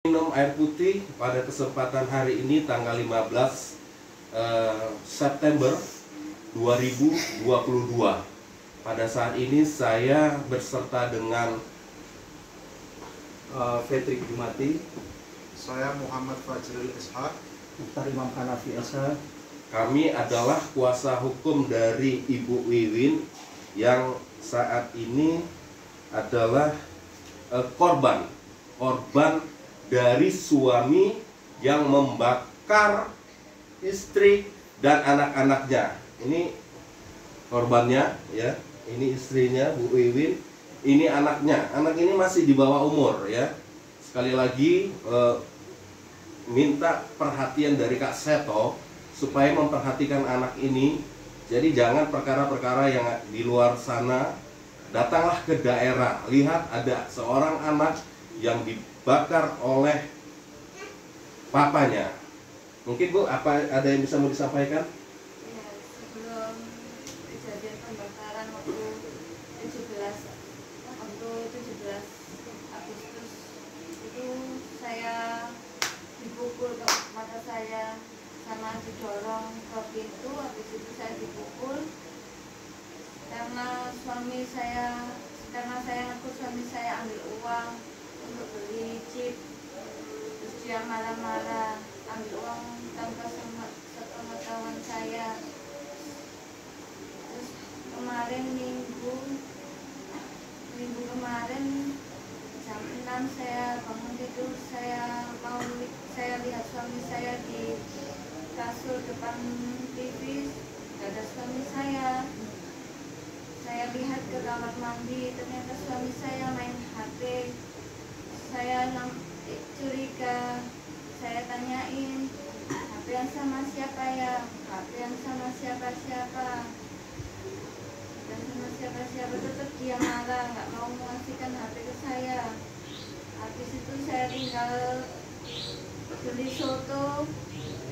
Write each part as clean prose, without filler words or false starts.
Minum air putih pada kesempatan hari ini tanggal 15 September 2022. Pada saat ini saya berserta dengan Fetrik Jumati, Saya Muhammad Fajril Ishak. Mukhtar Imam Hanafi Esa. kami adalah kuasa hukum dari Ibu Wiwin yang saat ini adalah korban dari suami yang membakar istri dan anak-anaknya. Ini korbannya ya, ini istrinya Bu Wiwin, ini anaknya. Anak ini masih di bawah umur ya. Sekali lagi minta perhatian dari Kak Seto supaya memperhatikan anak ini. Jadi jangan perkara-perkara yang di luar sana. Datanglah ke daerah, lihat ada seorang anak yang dibakar oleh papanya. Mungkin Bu, apa ada yang bisa mau disampaikan? Ya, sebelum kejadian pembakaran waktu 17 Agustus itu saya dipukul ke mata saya sama didorong ke pintu. Habis itu saya dipukul karena saya ngaku suami saya ambil uang untuk beli chip. Terus dia marah-marah ambil uang tanpa sepengetahuan saya. Terus kemarin minggu kemarin jam 6 saya bangun tidur, saya lihat suami saya di kasur depan TV, gak ada suami saya. Saya lihat ke kamar mandi, ternyata suami saya main HP. Saya curiga, saya tanyain, HP-an sama siapa ya? HP-an sama siapa-siapa? Dan sama siapa-siapa, tetap dia marah, nggak mau mengasihkan HP ke saya. Habis itu saya tinggal beli soto.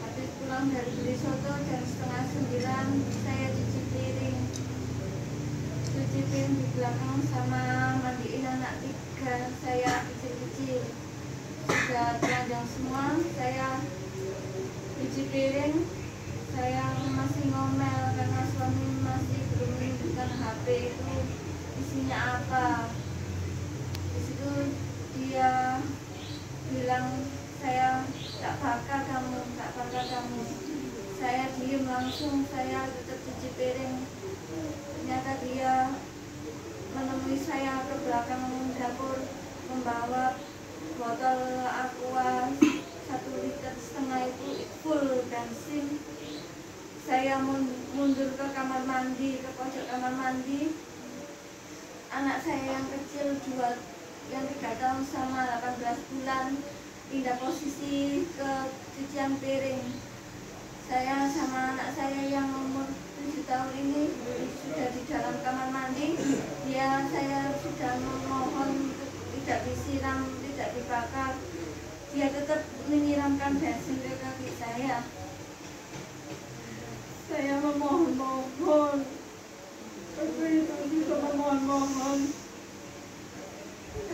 Habis pulang dari beli soto jam 8:30 saya cuci piring di belakang sama mandiin anak 3 saya kecil-kecil. Sudah telanjang semua, saya cuci piring. Saya masih ngomel karena suami masih belum menunjukkan HP itu isinya apa. Di situ dia bilang, saya tak bakar kamu. Saya diem langsung, saya tetap cuci piring. Ternyata dia menemui saya ke belakang dapur membawa botol aqua 1,5 liter itu full bensin. Saya mundur ke kamar mandi, ke pojok kamar mandi. Anak saya yang kecil yang 3 tahun sama 18 bulan pindah posisi ke cucian piring. Saya sama anak saya yang umur 7 tahun ini sudah di dalam kamar mandi. Saya sudah memohon tidak disiram, tidak dibakar. Dia tetap menyiramkan bensin ke kaki saya. Saya memohon, tapi itu juga memohon.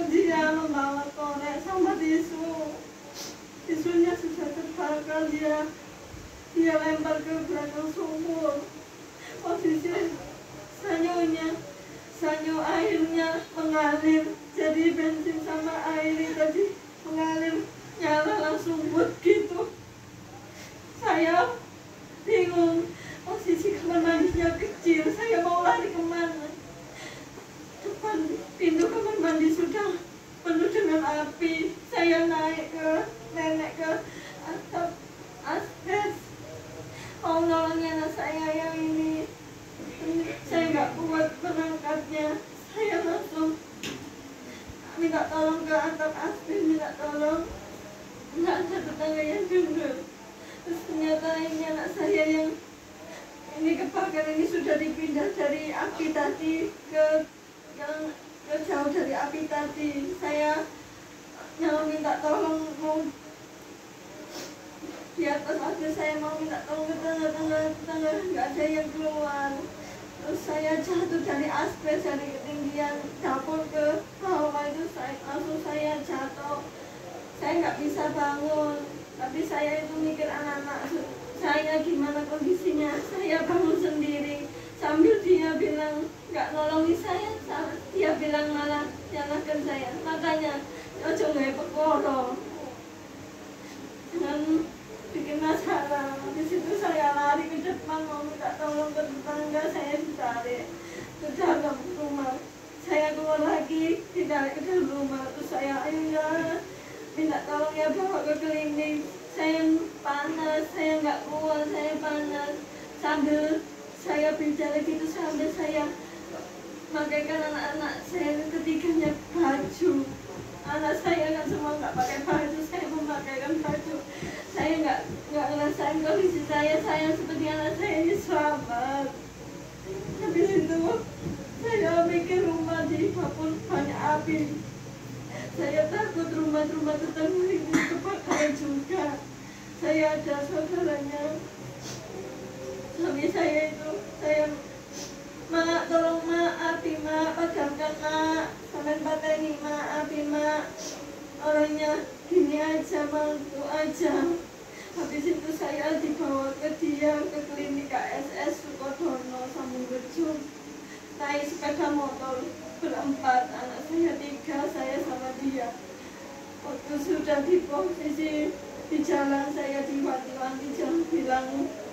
Dia membawa korek sama tisu. Tisunya sudah terbakar, dia lempar ke belakang sumur. Posisi sanyo airnya mengalir, jadi bensin sama air tadi mengalir, nyala langsung buat gitu. Saya bingung, posisi kamar mandinya kecil, saya mau lari kemana? Depan pintu kamar mandi sudah penuh dengan api. Saya naik ke atap asbes, mau nolongin anak saya yang ini. Saya nggak kuat mengangkatnya. Saya langsung minta tolong ke atap asbes, minta tolong. Nggak ada tetangga yang dengar. Terus ternyata ini anak saya yang ini kebakar ini sudah dipindah dari api tadi ke jauh dari api tadi. Saya yang minta tolong, mau di atas aja saya mau minta tolong ke tetangga, nggak ada yang keluar. Terus saya jatuh dari asbes, dari ketinggian dapur ke bawah itu, langsung saya jatuh. saya nggak bisa bangun. Tapi saya itu mikir anak-anak saya gimana kondisinya. Saya bangun sendiri sambil dia bilang nggak nolongi saya, dia bilang malah nyalahkan saya. Makanya ojo nggak perkara, jangan bikin masalah. Di situ saya lari ke depan mau minta tolong ke tetangga, saya ditarik ke dalam rumah. Saya keluar lagi, ditarik ke dalam rumah. Terus saya ayo ya minta tolong ya bawa ke klinik. Saya panas, saya nggak kuat, saya panas. Sambil saya bicara gitu, sambil saya makaikan anak-anak saya ketiganya baju. Anak saya kan semua nggak pakai baju, saya memakaikan baju. Saya nggak ngerasain kondisi saya seperti anak saya ini selamat. Habis itu saya mikir rumah di dapur banyak api. Saya takut rumah-rumah tetangga ini kebakaran juga. Saya ada saudaranya, suami saya itu, saya mak tolong mak, api mak, padamkan mak, sampai pateni mak, api mak, orangnya gini aja, mampu aja. Habis itu saya dibawa ke dia ke klinik KSS Sukodono Sambung Bejo, naik sepeda motor berempat, anak saya 3, saya sama dia. Waktu sudah di posisi di jalan, saya diwanti-wanti jangan bilang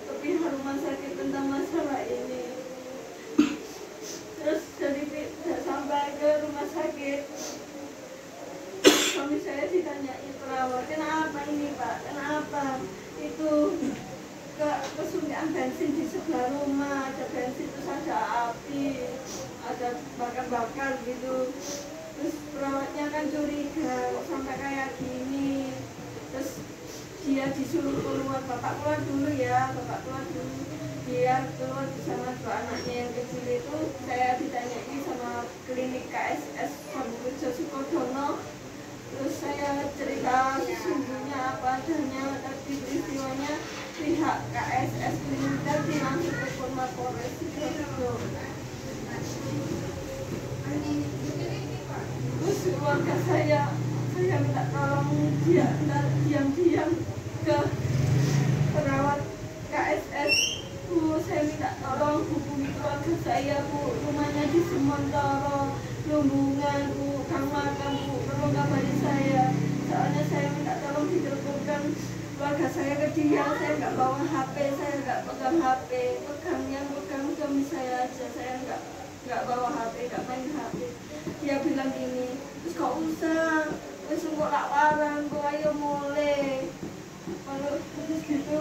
ke pihak rumah sakit tentang masalah ini. Terus sampai ke rumah sakit, suami saya ditanyai perawat, kenapa ini Pak, kenapa? Itu kesuntikan bensin di sebelah rumah, ada bensin terus ada api, ada bakar-bakar gitu. Terus perawatnya kan curiga sampai kayak gini. Terus dia disuruh keluar, bapak keluar dulu ya, bapak keluar dulu. Dia keluar bersama 2 anaknya yang kecil itu. Saya ditanyai sama klinik KSS Sambung Bejo Sukodono. Terus saya cerita sesungguhnya apa adanya, tapi peristiwanya pihak KSS klinik tadi langsung ke Mapolres Sidoarjo. Terus keluarga saya minta tolong dia diam-diam ke perawat KSS. Bu, saya minta tolong hubungi keluarga saya Bu, rumahnya di Semontoro, Lumbungan Bu, Kang Makam Bu, tolong kabari saya. Soalnya saya minta tolong diteleponkan keluarga saya ke dia. Saya nggak bawa HP, saya nggak pegang HP, yang pegang suami saya aja. Saya nggak bawa HP, nggak main HP. Dia bilang gini, terus gak usah, terus kok lak warang, kok ayo mulai. Kalau terus gitu,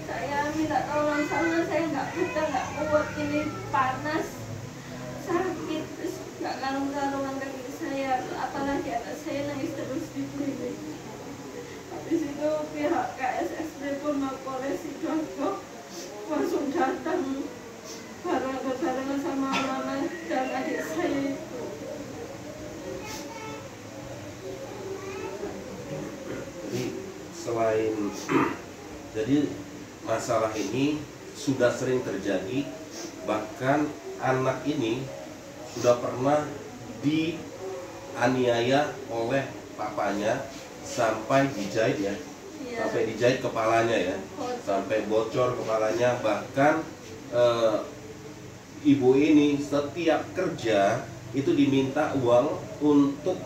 saya minta tolong, soalnya saya nggak betah, nggak kuat, ini panas, sakit, terus nggak kalung-kalungan kaki saya, apalagi anak saya nangis terus di klinik. Habis itu pihak KSS telepon Mapolres Sidoarjo langsung datang barengan sama mama dan adik saya itu. Jadi selain jadi masalah ini sudah sering terjadi, bahkan anak ini sudah pernah dianiaya oleh papanya sampai dijahit ya, sampai dijahit kepalanya ya, sampai bocor kepalanya. Bahkan ibu ini setiap kerja itu diminta uang untuk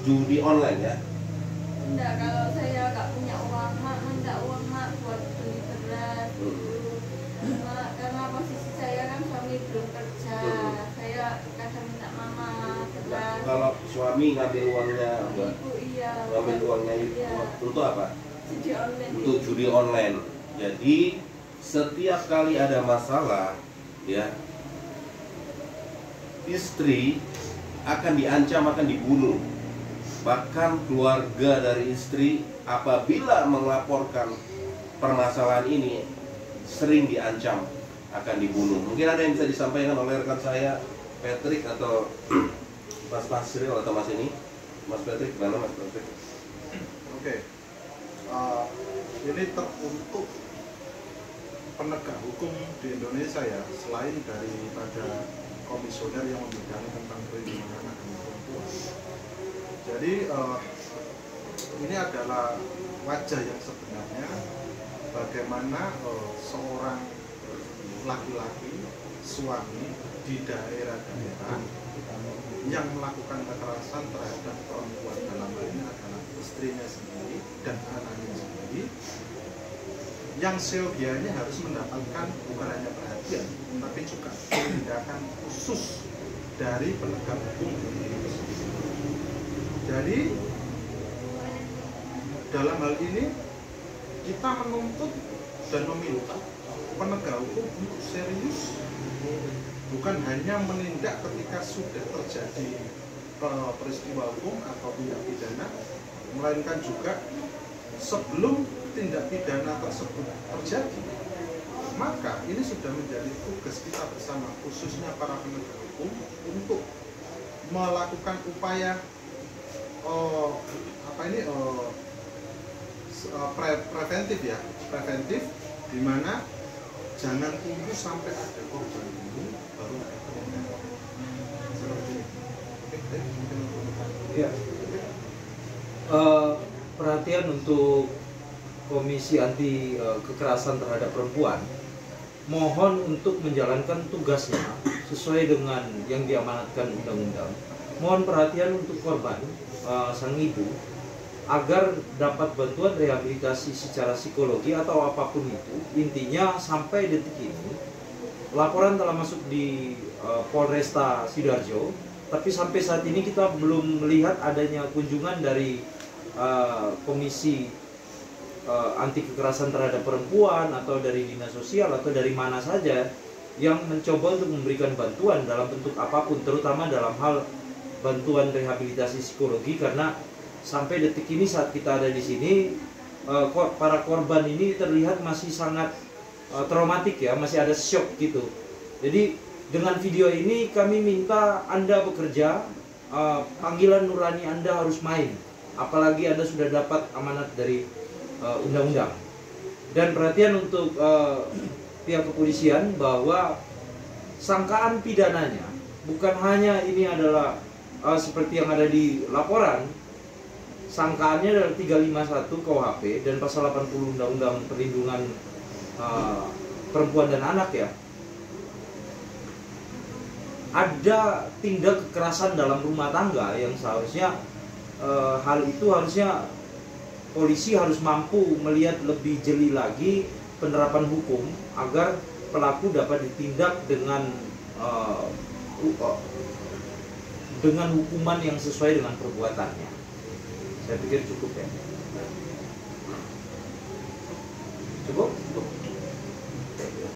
judi online ya. Enggak, kalau saya nggak punya uang, mak minta uang mak buat beli beras gitu. Karena posisi saya kan suami belum kerja, saya kadang minta mama beras. Kalau suami ngambil uangnya, Ibu iya. ngambil uangnya iya. Untuk apa? Judi online. Untuk judi online. Jadi setiap kali ada masalah, ya, istri akan diancam, akan dibunuh. Bahkan keluarga dari istri apabila melaporkan permasalahan ini sering diancam akan dibunuh. Mungkin ada yang bisa disampaikan oleh rekan saya Patrick atau Mas Pasril atau Mas ini, Mas Patrick, gimana Mas Patrick? Oke. Ini untuk penegak hukum di Indonesia ya, selain daripada komisioner yang membidangi tentang perlindungan anak dan perempuan. Jadi ini adalah wajah yang sebenarnya bagaimana seorang laki-laki suami di daerah-daerah yang melakukan kekerasan terhadap perempuan, dalam hal ini adalah istrinya sendiri dan anaknya sendiri, yang seyogianya harus mendapatkan bukan hanya perhatian tapi juga tindakan khusus dari penegak hukum itu sendiri. Jadi dalam hal ini kita menuntut dan meminta penegak hukum untuk serius, bukan hanya menindak ketika sudah terjadi peristiwa hukum atau tindak pidana, melainkan juga sebelum tindak pidana tersebut terjadi. Maka ini sudah menjadi tugas kita bersama, khususnya para penegak hukum, untuk melakukan upaya preventif ya, preventif, di mana jangan tunggu sampai ada korban dulu baru ada penindakan. Seperti ini. Oke, mungkin Ya. Perhatian untuk Komisi Anti Kekerasan Terhadap Perempuan, mohon untuk menjalankan tugasnya sesuai dengan yang diamanatkan undang-undang. Mohon perhatian untuk korban, sang ibu, agar dapat bantuan rehabilitasi secara psikologi atau apapun itu. Intinya sampai detik ini laporan telah masuk di Polresta Sidoarjo, tapi sampai saat ini kita belum melihat adanya kunjungan dari Komisi Anti Kekerasan Terhadap Perempuan atau dari dinas sosial atau dari mana saja yang mencoba untuk memberikan bantuan dalam bentuk apapun, terutama dalam hal bantuan rehabilitasi psikologi, karena sampai detik ini saat kita ada di sini para korban ini terlihat masih sangat traumatik ya, masih ada shock gitu. Jadi dengan video ini kami minta Anda bekerja, panggilan nurani Anda harus main, apalagi Anda sudah dapat amanat dari undang-undang. Dan perhatian untuk pihak kepolisian bahwa sangkaan pidananya bukan hanya ini adalah seperti yang ada di laporan. Sangkaannya adalah 351 KUHP dan pasal 80 Undang-Undang Perlindungan Perempuan dan Anak ya. Ada tindak kekerasan dalam rumah tangga yang seharusnya hal itu harusnya polisi harus mampu melihat lebih jeli lagi penerapan hukum agar pelaku dapat ditindak dengan hukuman yang sesuai dengan perbuatannya. Saya pikir cukup ya.